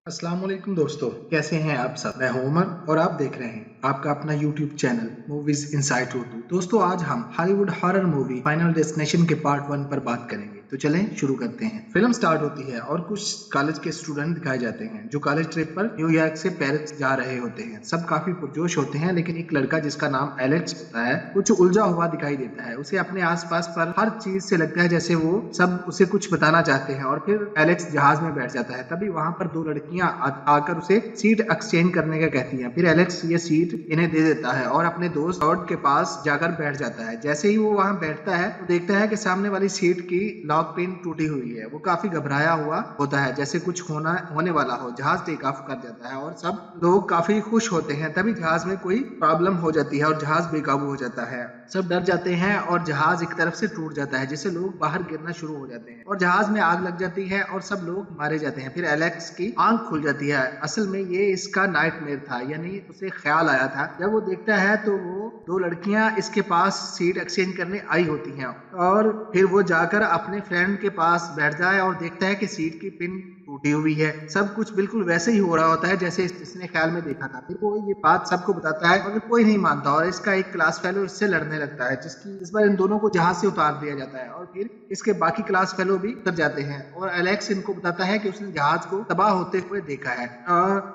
अस्सलाम वालेकुम दोस्तों, कैसे हैं आप सब। मैं हूं उमर और आप देख रहे हैं आपका अपना YouTube channel movies insight Urdu. दोस्तों, आज हम Hollywood horror movie final destination के पार्ट 1 पर बात करेंगे। तो चलें शुरू करते हैं। फिल्म स्टार्ट होती है और कुछ कॉलेज के स्टूडेंट दिखाए जाते हैं जो कॉलेज ट्रिप पर न्यूयॉर्क से पेरिस जा रहे होते हैं। सब काफी पुरजोश होते हैं, लेकिन एक लड़का जिसका नाम एलेक्स होता है कुछ उलझा हुआ दिखाई देता है। उसे अपने आसपास पर हर चीज से लगता है जैसे वो सब उसे कुछ बताना चाहते हैं। और फिर एलेक्स जहाज में बैठ जाता है। तभी वहां पर दो लड़कियां आकर उसे सीट एक्सचेंज करने का कहती हैं। फिर एलेक्स ये सीट इन्हें दे देता है और अपने दोस्त टॉड के पास जाकर बैठ जाता है। जैसे ही वो वहां बैठता है तो देखता है कि सामने वाली सीट की लॉक पिन टूटी हुई है। वो काफी घबराया हुआ होता है, जैसे कुछ होने वाला हो। जहाज टेक ऑफ कर जाता है और सब लोग काफी खुश होते हैं। तभी जहाज में कोई प्रॉब्लम हो जाती है और जहाज बेकाबू हो जाता है। सब डर जाते हैं और जहाज एक तरफ से टूट जाता है, जिससे लोग बाहर गिरना शुरू हो जाते हैं और जहाज में आग लग जाती है और सब लोग मारे जाते हैं। फिर एलेक्स की आंख खुल जाती है। असल में ये इसका नाइटमेयर था, यानी उसे ख्याल आया था। जब वो देखता है तो वो दो लड़कियां इसके पास सीट एक्सचेंज करने आई होती हैं और फिर वो जाकर अपने फ्रेंड के पास बैठ जाए और देखता है कि सीट की पिन टूटी हुई है। सब कुछ बिल्कुल वैसे ही हो रहा होता है जैसे इसने ख्याल में देखा था। फिर वो ये बात सबको बताता है मगर कोई नहीं मानता और इसका एक क्लास फेलो इससे लड़ने लगता है, जिसकी इस बार इन दोनों को जहाज से उतार दिया जाता है और फिर इसके बाकी क्लास फेलो भी उतर जाते हैं। और एलेक्स इनको बताता है कि उसने जहाज को तबाह होते हुए देखा है।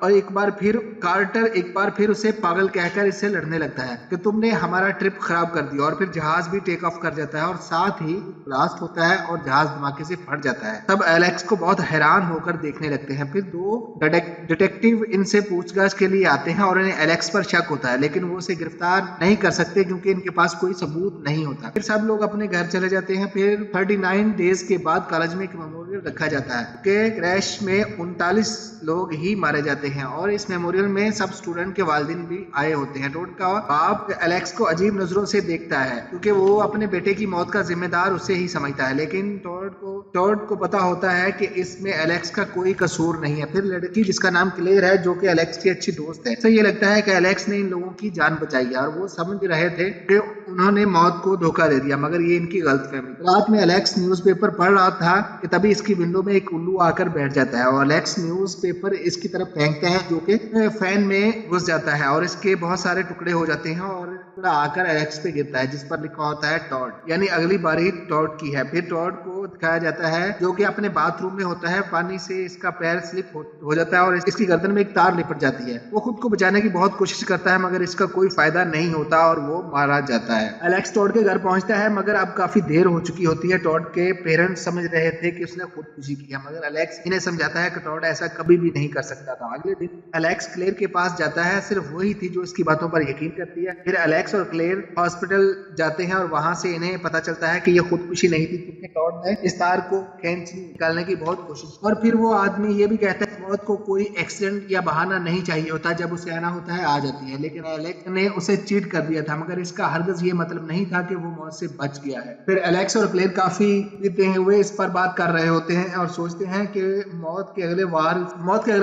और एक बार फिर कार्टर एक बार फिर उसे पागल कहकर इससे लड़ने लगता है कि तुमने हमारा ट्रिप खराब कर दिया। और फिर जहाज भी टेक ऑफ कर जाता है और साथ ही ब्लास्ट होता है और जहाज धमाके से फट जाता है। तब एलेक्स को बहुत हैरान होकर देखने लगते हैं। फिर दो डिटेक्टिव इनसे पूछताछ के लिए आते हैं और इन्हें एलेक्स पर शक होता है, लेकिन वो उसे गिरफ्तार नहीं कर सकते क्योंकि इनके पास कोई सबूत नहीं होता। फिर सब लोग अपने घर चले जाते हैं। फिर 39 डेज के बाद कॉलेज में एक मेमोरियल रखा जाता है कि क्रैश में 39 लोग ही मारे जाते हैं और इस मेमोरियल में सब स्टूडेंट के वालिदैन भी आए होते हैं। टॉड का बाप एलेक्स को अजीब नजरों से देखता है क्योंकि वो अपने बेटे की मौत का जिम्मेदार उसे ही समझता है, लेकिन टॉड को पता होता है कि इसमें एलेक्स का कोई कसूर नहीं है। फिर लड़की जिसका नाम क्लेयर है, जो कि एलेक्स की अच्छी दोस्त है, तो ये लगता है कि एलेक्स ने इन लोगों की जान बचाई है और वो समझ रहे थे कि उन्होंने मौत को धोखा दे दिया, मगर ये इनकी गलतफहमी। रात में एलेक्स न्यूज़पेपर पढ़ रहा था कि तभी इसकी विंडो में एक उल्लू आकर बैठ जाता है और एलेक्स न्यूज़पेपर इसकी तरफ फेंकता है, जो कि फैन में घुस जाता है और इसके बहुत सारे टुकड़े हो जाते हैं और टुकड़ा आकर एलेक्स पे गिरता है, जिस पर लिखा होता है टॉड, यानी अगली बारी टॉड की है। फिर टॉड को दिखाया जाता है जो कि अपने बाथरूम में होता है। पानी से इसका पैर स्लिप हो जाता है और इसकी गर्दन में एक तार लिपट जाती है। वो खुद को बचाने की बहुत कोशिश करता है, मगर इसका कोई फायदा नहीं होता और वो मारा जाता है। एलेक्स टॉड के घर पहुंचता है, मगर अब काफी देर हो चुकी होती है। टॉड के पेरेंट्स समझ रहे थे कि उसने खुदकुशी की है, मगर एलेक्स इन्हें समझाता है कि टॉड ऐसा कभी भी नहीं कर सकता था। अगले दिन एलेक्स क्लेयर के पास जाता है। सिर्फ वही थी जो इसकी बातों पर यकीन करती है। फिर एलेक्स और क्लेयर हॉस्पिटल जाते हैं और वहां से इन्हें पता चलता है कि यह खुदकुशी नहीं थी, क्योंकि टॉड ने इस तार को खींच निकालने की बहुत कोशिश। और फिर वो आदमी ये भी कहता है मौत को कोई एक्सीडेंट या बहाना नहीं चाहिए होता, जब उसे आना होता है आ जाती है। लेकिन एलेक्स ने उसे चीट कर दिया था, मगर इसका हरगिज ये मतलब नहीं था कि वो मौत से बच गया है। फिर एलेक्स और क्लेयर काफी पीते हुए इस पर बात कर रहे होते हैं और सोचते हैं कि मौत के अगले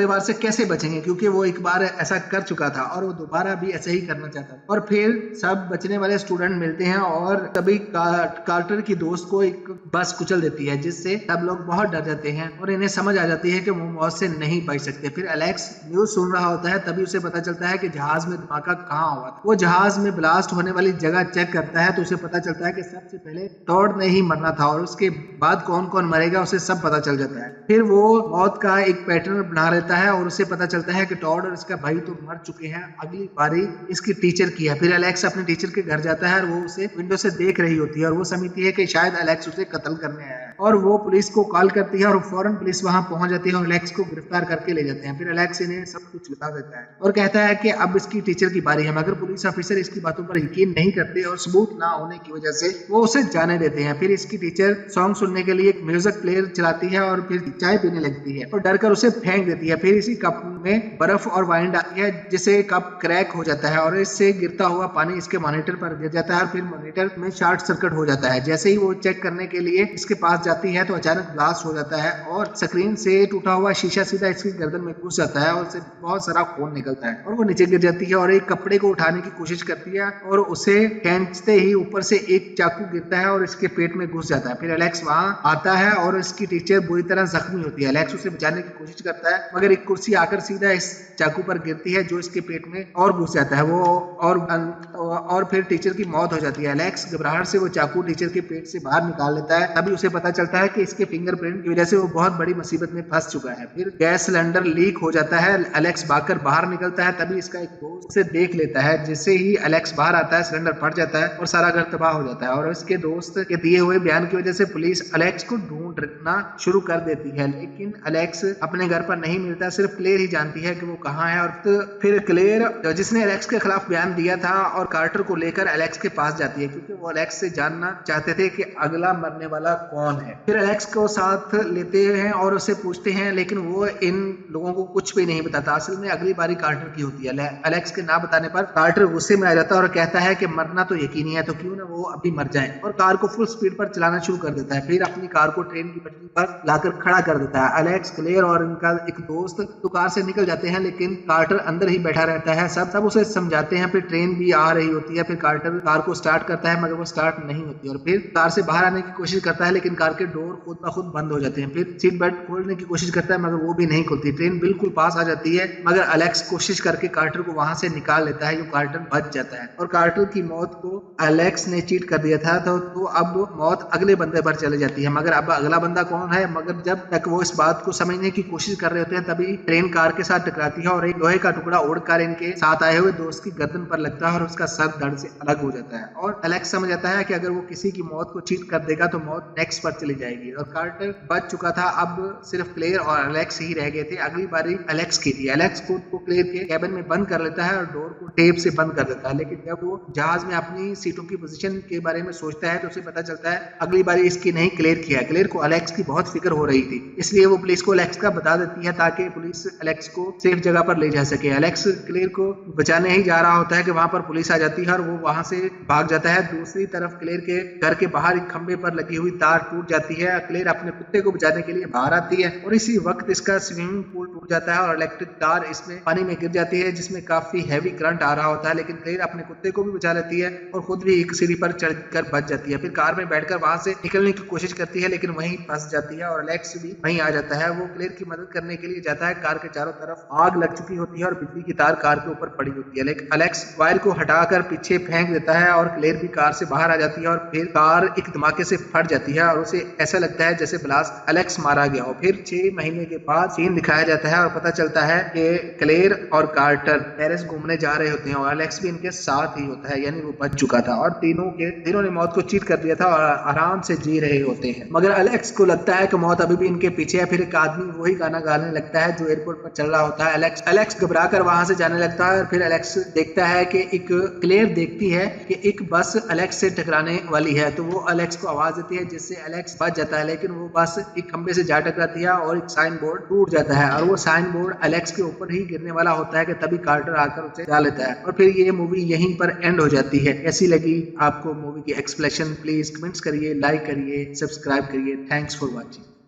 वार से कैसे बचेंगे, क्योंकि वो एक बार ऐसा कर चुका था और वो दोबारा भी ऐसे ही करना चाहता था। और फिर सब बचने वाले स्टूडेंट मिलते हैं और तभी कार्टर की दोस्त को एक बस कुचल देती है, जिससे सब लोग बहुत डर जाते हैं और इन्हें समझ आ जाती है कि वो मौत से नहीं बच सकते। फिर एलेक्स न्यूज सुन रहा होता है, तभी उसे पता चलता है कि जहाज में धमाका कहाँ हुआ था। वो जहाज में ब्लास्ट होने वाली जगह चेक करता है तो उसे पता चलता है कि सबसे पहले टॉड ने ही मरना था और उसके बाद कौन कौन मरेगा उसे सब पता चल जाता है। फिर वो मौत का एक पैटर्न बना लेता है और उसे पता चलता है कि टॉड और इसका भाई तो मर चुके हैं, अगली बारी इसकी टीचर की है। फिर एलेक्स अपने टीचर के घर जाता है और वो उसे विंडो से देख रही होती है और वो समझती है कि शायद एलेक्स उसे कत्ल करने आया है और वो पुलिस को कॉल करती है और फौरन पुलिस वहां पहुंच जाती है और एलेक्स को गिरफ्तार करके ले जाते हैं। फिर एलेक्स इन्हें सब कुछ बता देता है और कहता है कि अब इसकी टीचर की बारी है, मगर पुलिस ऑफिसर इसकी बातों पर यकीन नहीं करते और सबूत ना होने की वजह से वो उसे जाने देते हैं। फिर इसकी टीचर सॉन्ग सुनने के लिए एक म्यूजिक प्लेयर चलाती है और फिर चाय पीने लगती है और डरकर उसे फेंक देती है। फिर इसी कप में बर्फ और वाइन डालती है, जिससे कप क्रैक हो जाता है और इससे गिरता हुआ पानी इसके मॉनिटर पर गिर जाता है और फिर मॉनिटर में शॉर्ट सर्किट हो जाता है। जैसे ही वो चेक करने के लिए इसके पास जाती है तो अचानक ब्लास्ट हो जाता है और स्क्रीन से टूटा हुआ शीशा सीधा इसकी गर्दन में घुस जाता है और उससे बहुत सारा खून निकलता है और वो नीचे गिर जाती है और एक कपड़े को उठाने की कोशिश करती है और उसे खींचते ही ऊपर से एक चाकू गिरता है और इसके पेट में घुस जाता है। फिर एलेक्स वहां आता है और इसकी टीचर बुरी तरह जख्मी होती है। एलेक्स उसे बचाने की कोशिश करता है मगर एक कुर्सी आकर सीधा इस चाकू पर गिरती है जो इसके पेट में और घुस जाता है वो और फिर टीचर की मौत हो जाती है। एलेक्स घबराहट से वो चाकू टीचर के पेट से बाहर निकाल लेता है। तभी उसे पता चलता है कि इसके फिंगरप्रिंट की वजह से वो बहुत बड़ी मुसीबत में फंस चुका है। फिर गैस सिलेंडर लीक हो जाता है। एलेक्स भागकर बाहर निकलता है। तभी इसका एक दोस्त उसे देख लेता है। जैसे ही एलेक्स बाहर आता है सिलेंडर फट जाता है और सारा घर तबाह हो जाता है और इसके दोस्त के दिए हुए बयान की वजह से पुलिस एलेक्स को ढूंढना शुरू कर देती है। लेकिन एलेक्स अपने घर पर नहीं मिलता। सिर्फ क्लेयर ही जानती है कि वो कहाँ है। और तो फिर क्लेयर जिसने एलेक्स के खिलाफ बयान दिया था और कार्टर को लेकर एलेक्स के पास जाती है क्योंकि वो एलेक्स से जानना चाहते थे कि अगला मरने वाला कौन है। फिर एलेक्स को साथ लेते हैं और उसे पूछते हैं लेकिन वो इन लोगों को कुछ भी नहीं बताता। असल में अगली बारी कार्टर की होती है। एलेक्स के ना बताने पर कार्टर गुस्से में आ जाता है और कहता है कि मरना तो यकीनी है तो क्यों ना वो अभी मर जाए और कार को फुल स्पीड पर चलाना शुरू कर देता है। फिर अपनी कार को ट्रेन की पटरी पर लाकर खड़ा कर देता है। एलेक्स, क्लेयर और इनका एक दोस्त तो कार से निकल जाते हैं लेकिन कार्टर अंदर ही बैठा रहता है। सब उसे समझाते हैं। फिर ट्रेन भी आ रही होती है। फिर कार्टर कार को स्टार्ट करता है मगर वो स्टार्ट नहीं होती और फिर कार से बाहर आने की कोशिश करता है लेकिन कार के डोर खुद ब खुद बंद हो जाते हैं। फिर सीट बेल्ट खोलने की कोशिश करता है मगर वो भी नहीं खुलती। ट्रेन बिल्कुल पास आ जाती है मगर एलेक्स कोशिश करके कार्टर को वहां से निकाल लेता है जो कार्टर बच जाता है और कार्टर की मौत को एलेक्स ने चीट कर दिया था तो अब मौत अगले बंदे पर चली जाती है। मगर अब अगला बंदा कौन है? मगर जब तक वो इस बात को समझने की कोशिश कर रहे होते हैं तभी ट्रेन कार के साथ टकराती है और एक लोहे का टुकड़ा उड़कर इनके साथ आए हुए दोस्त की गर्दन पर लगता है और उसका सर दर्द से अलग हो जाता है और एलेक्स समझ जाता है कि अगर वो किसी की मौत को चीट कर देगा तो मौत नेक्स्ट पर चली जाएगी और कार्टर बच चुका था। अब सिर्फ क्लेयर और एलेक्स ही रह गए थे। अगली बारी एलेक्स की थी। एलेक्स खुद को क्लेयर के कैबिन में बंद कर लेता है और डोर को टेप से बंद कर देता है लेकिन जब वो जहाज में अपनी सीटों की पोजीशन के बारे में सोचता है तो उसे पता चलता है अगली बारी इसकी नहीं क्लेयर किया। क्लेयर को एलेक्स की बहुत फिक्र हो रही थी इसलिए वो पुलिस को एलेक्स का बता देती है ताकि पुलिस एलेक्स को सेफ जगह पर ले जा सके। एलेक्स क्लेयर को बचाने ही जा रहा होता है कि वहां पर पुलिस आ जाती है और वो वहां से भाग जाता है। दूसरी तरफ क्लेयर के घर के बाहर एक खंबे पर लगी हुई तार टूट जाती है। क्लेयर अपने कुत्ते को बचाने के लिए बाहर आती है और इसी वक्त इसका स्विमिंग पूल टूट जाता है और इलेक्ट्रिक तार इसमें पानी में गिर जाती है जिसमें काफी हैवी करंट आ रहा होता है लेकिन क्लेयर अपने कुत्ते को भी बचा लेती है और खुद भी एक सीढ़ी पर चढ़कर बच जाती है। फिर कार में बैठकर वहां से निकलने की कोशिश करती है लेकिन वहीं फंस जाती है और एलेक्स भी वहीं आ जाता है। वो क्लेयर की मदद करने के लिए जाता है। कार के चारों तरफ आग लग चुकी होती है और बिजली की तार कार के ऊपर पड़ी होती है लेकिन एलेक्स वायर को हटाकर पीछे फेंक देता है और क्लेयर भी कार से बाहर आ जाती है और फिर कार एक धमाके से फट जाती है और उसे ऐसा लगता है जैसे ब्लास्ट एलेक्स मारा गया हो। फिर 6 महीने के बाद सीन दिखाया जाता है और पता चलता है कि क्लेयर और कार्टर पेरिस घूमने जा रहे होते हैं और एलेक्स भी इनके साथ ही होता है यानी वो बच चुका था और तीनों ने मौत को चीट कर दिया था और आराम से जी रहे होते हैं। मगर एलेक्स को लगता है कि मौत अभी भी इनके पीछे है। फिर एक आदमी वही गाना गाने लगता है जो एयरपोर्ट पर चल रहा होता है। एलेक्स घबरा कर वहां से जाने लगता है और फिर एलेक्स देखता है कि क्लेयर देखती है कि एक बस एलेक्स से टकराने वाली है तो वो एलेक्स को आवाज देती है जिससे एलेक्स बच जाता है लेकिन वो बस एक खंबे से जा टकराती है और एक साइन बोर्ड टूट जाता है और वो साइन बोर्ड एलेक्स के ऊपर ही गिरने वाला होता है कि तभी कार्टर आकर उसे गिरा लेता है और फिर ये मूवी यहीं पर एंड हो जाती है। कैसी लगी आपको मूवी की एक्सप्लेनेशन? प्लीज कमेंट्स करिए, लाइक करिए, सब्सक्राइब करिए। Thanks for watching.